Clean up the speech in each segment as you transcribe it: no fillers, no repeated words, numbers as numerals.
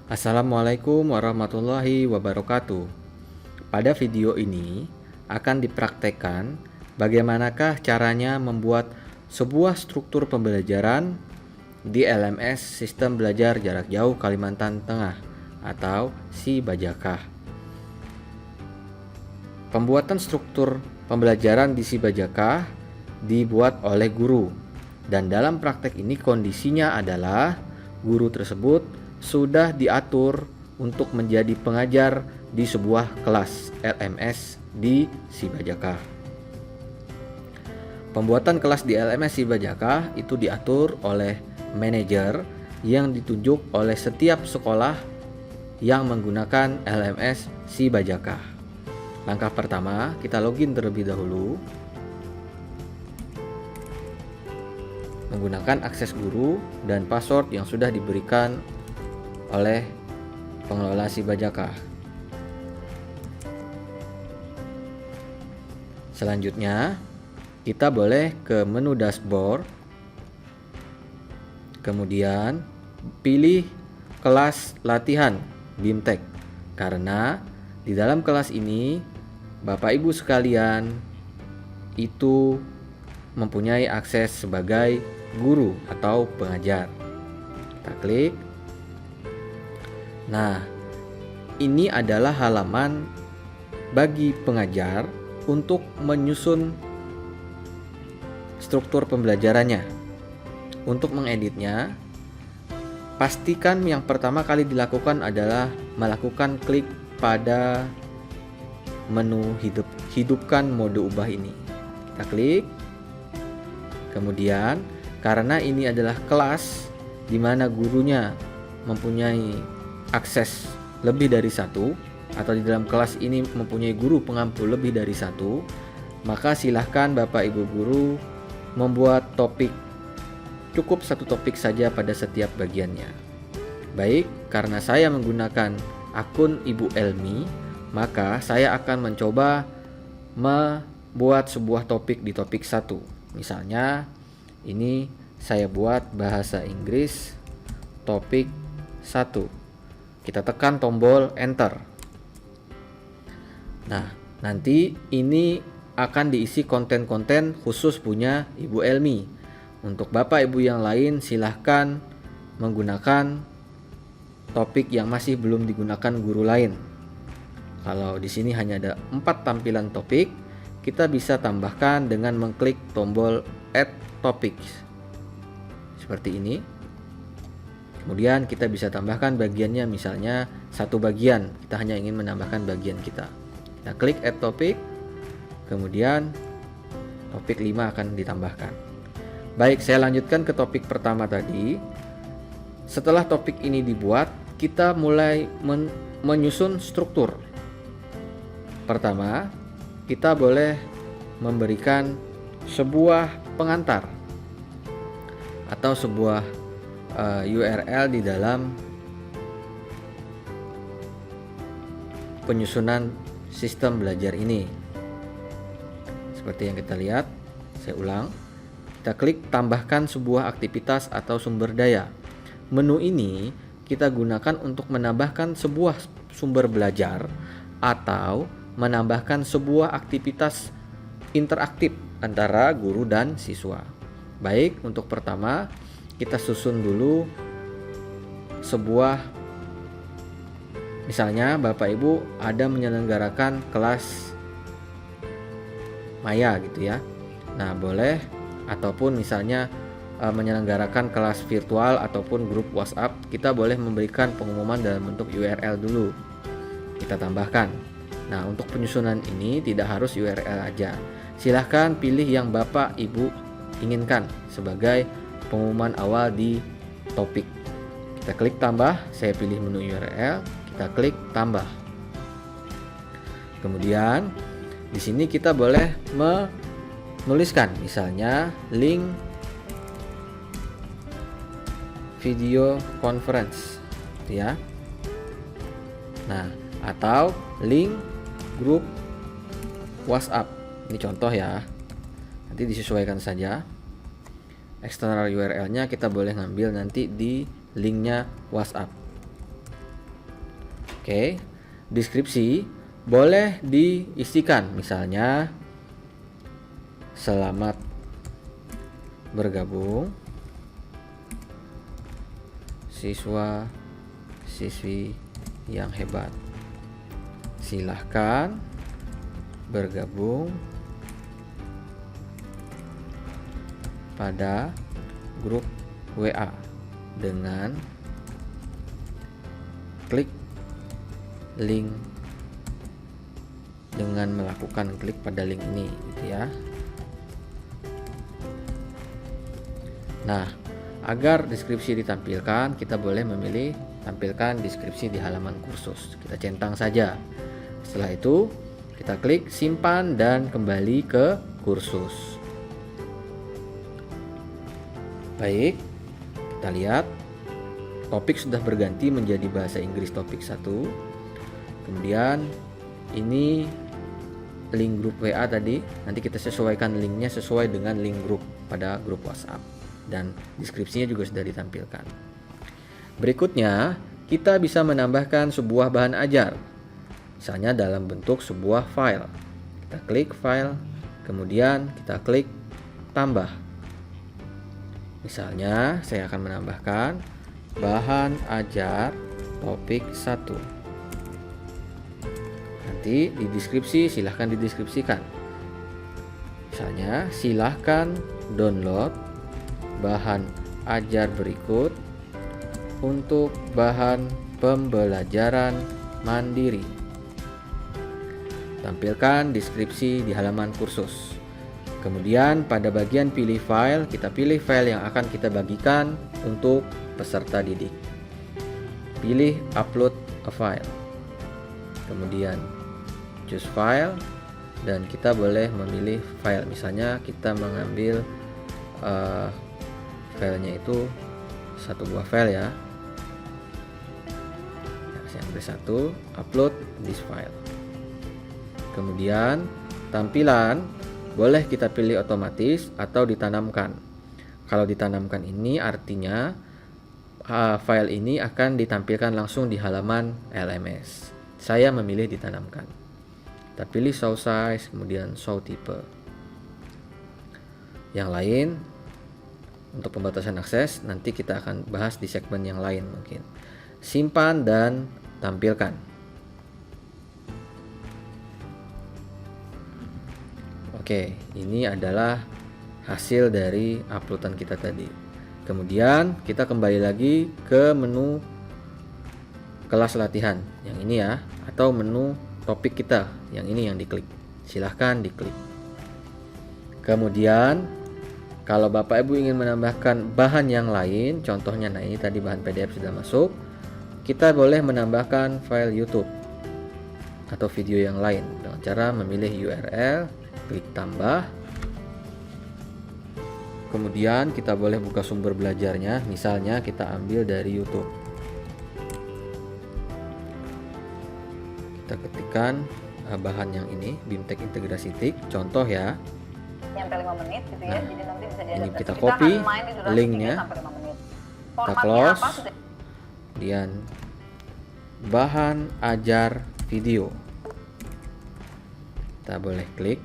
Assalamualaikum warahmatullahi wabarakatuh. Pada video ini akan dipraktekkan bagaimanakah caranya membuat sebuah struktur pembelajaran di LMS Sistem Belajar Jarak Jauh Kalimantan Tengah atau SIBAJAKah. Pembuatan struktur pembelajaran di SIBAJAKah dibuat oleh guru, dan dalam praktek ini kondisinya adalah guru tersebut sudah diatur untuk menjadi pengajar di sebuah kelas LMS di SIBAJAKah. Pembuatan kelas di LMS SIBAJAKah itu diatur oleh manajer yang ditunjuk oleh setiap sekolah yang menggunakan LMS SIBAJAKah. Langkah pertama, kita login terlebih dahulu menggunakan akses guru dan password yang sudah diberikan oleh pengelola SIBAJAKah. Selanjutnya, kita boleh ke menu dashboard, kemudian pilih kelas latihan BIMTEK, karena di dalam kelas ini Bapak Ibu sekalian itu mempunyai akses sebagai guru atau pengajar. Kita klik. Nah, ini adalah halaman bagi pengajar untuk menyusun struktur pembelajarannya. Untuk mengeditnya, pastikan yang pertama kali dilakukan adalah melakukan klik pada menu hidupkan mode ubah ini. Kita klik. Kemudian, karena ini adalah kelas di mana gurunya mempunyai akses lebih dari satu, atau di dalam kelas ini mempunyai guru pengampu lebih dari satu, maka silahkan Bapak Ibu guru membuat topik, cukup satu topik saja pada setiap bagiannya. Baik, karena saya menggunakan akun Ibu Elmi, maka saya akan mencoba membuat sebuah topik di topik 1. Misalnya, ini saya buat bahasa Inggris topik 1. Kita tekan tombol enter. Nah, nanti ini akan diisi konten-konten khusus punya Ibu Elmi. Untuk Bapak Ibu yang lain silahkan menggunakan topik yang masih belum digunakan guru lain. Kalau di sini hanya ada 4 tampilan topik, kita bisa tambahkan dengan mengklik tombol add topics. Seperti ini. Kemudian kita bisa tambahkan bagiannya, misalnya satu bagian, kita hanya ingin menambahkan bagian kita. Kita klik add topic, kemudian topik 5 akan ditambahkan. Baik, saya lanjutkan ke topik pertama tadi. Setelah topik ini dibuat, kita mulai menyusun struktur. Pertama, kita boleh memberikan sebuah pengantar atau sebuah URL di dalam penyusunan sistem belajar ini. Seperti yang kita lihat, saya ulang. Kita klik tambahkan sebuah aktivitas atau sumber daya. Menu ini kita gunakan untuk menambahkan sebuah sumber belajar atau menambahkan sebuah aktivitas interaktif antara guru dan siswa. Baik, untuk pertama kita susun dulu sebuah, misalnya Bapak Ibu ada menyelenggarakan kelas maya gitu ya. Nah, boleh, ataupun misalnya menyelenggarakan kelas virtual ataupun grup WhatsApp, kita boleh memberikan pengumuman dalam bentuk URL dulu. Kita tambahkan. Nah, untuk penyusunan ini tidak harus URL aja. Silahkan pilih yang Bapak Ibu inginkan sebagai pengumuman awal di topik. Kita klik tambah, saya pilih menu URL, kita klik tambah. Kemudian di sini kita boleh menuliskan misalnya link video conference, ya. Nah, atau link grup WhatsApp. Ini contoh ya. Nanti disesuaikan saja. External URL-nya kita boleh ngambil nanti di linknya WhatsApp. Oke, deskripsi boleh diisikan, misalnya selamat bergabung siswa siswi yang hebat, silahkan bergabung pada grup WA dengan klik link, dengan melakukan klik pada link ini gitu ya. Nah, agar deskripsi ditampilkan, kita boleh memilih tampilkan deskripsi di halaman kursus. Kita centang saja. Setelah itu, kita klik simpan dan kembali ke kursus. Baik, kita lihat topik sudah berganti menjadi bahasa Inggris topik 1. Kemudian ini link grup WA tadi, nanti kita sesuaikan linknya sesuai dengan link grup pada grup WhatsApp, dan deskripsinya juga sudah ditampilkan. Berikutnya, kita bisa menambahkan sebuah bahan ajar, misalnya dalam bentuk sebuah file. Kita klik file, kemudian kita klik tambah. Misalnya, saya akan menambahkan bahan ajar topik 1. Nanti di deskripsi silahkan dideskripsikan. Misalnya, silahkan download bahan ajar berikut untuk bahan pembelajaran mandiri. Tampilkan deskripsi di halaman kursus. Kemudian pada bagian pilih file, kita pilih file yang akan kita bagikan untuk peserta didik. Pilih upload a file. Kemudian choose file, dan kita boleh memilih file. Misalnya kita mengambil filenya itu satu buah file ya. Saya ambil satu, upload this file. Kemudian tampilan boleh kita pilih otomatis atau ditanamkan. Kalau ditanamkan ini artinya file ini akan ditampilkan langsung di halaman LMS. Saya memilih ditanamkan. Kita pilih show size, kemudian show type. Yang lain untuk pembatasan akses nanti kita akan bahas di segmen yang lain mungkin. Simpan dan tampilkan. Oke, ini adalah hasil dari uploadan kita tadi. Kemudian kita kembali lagi ke menu kelas latihan yang ini ya, atau menu topik kita yang ini yang diklik. Silahkan diklik. Kemudian kalau Bapak Ibu ingin menambahkan bahan yang lain, contohnya nah ini tadi bahan PDF sudah masuk, kita boleh menambahkan file YouTube atau video yang lain dengan cara memilih URL, klik tambah. Kemudian kita boleh buka sumber belajarnya, misalnya kita ambil dari YouTube. Kita ketikkan bahan yang ini, BIMTEK integrasi TIK, contoh ya. Nyampe 5 menit gitu ya. Jadi nanti bisa Ini kita copy linknya, kita close. Kemudian bahan ajar video, kita boleh klik,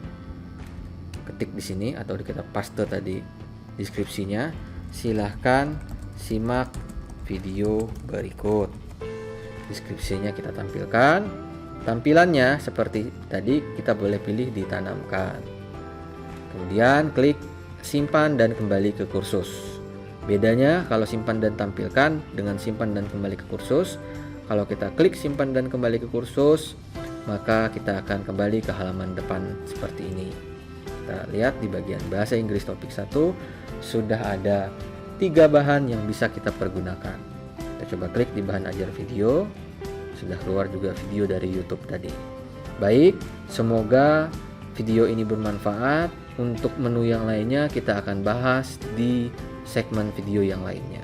ketik di sini atau kita paste tadi deskripsinya. Silahkan simak video berikut. Deskripsinya kita tampilkan. Tampilannya seperti tadi, kita boleh pilih ditanamkan. Kemudian klik simpan dan kembali ke kursus. Bedanya kalau simpan dan tampilkan dengan simpan dan kembali ke kursus, kalau kita klik simpan dan kembali ke kursus, maka kita akan kembali ke halaman depan seperti ini. Kita lihat di bagian bahasa Inggris topik 1 sudah ada 3 bahan yang bisa kita pergunakan. Kita coba klik di bahan ajar video, sudah keluar juga video dari YouTube tadi. Baik, semoga video ini bermanfaat. Untuk menu yang lainnya kita akan bahas di segmen video yang lainnya.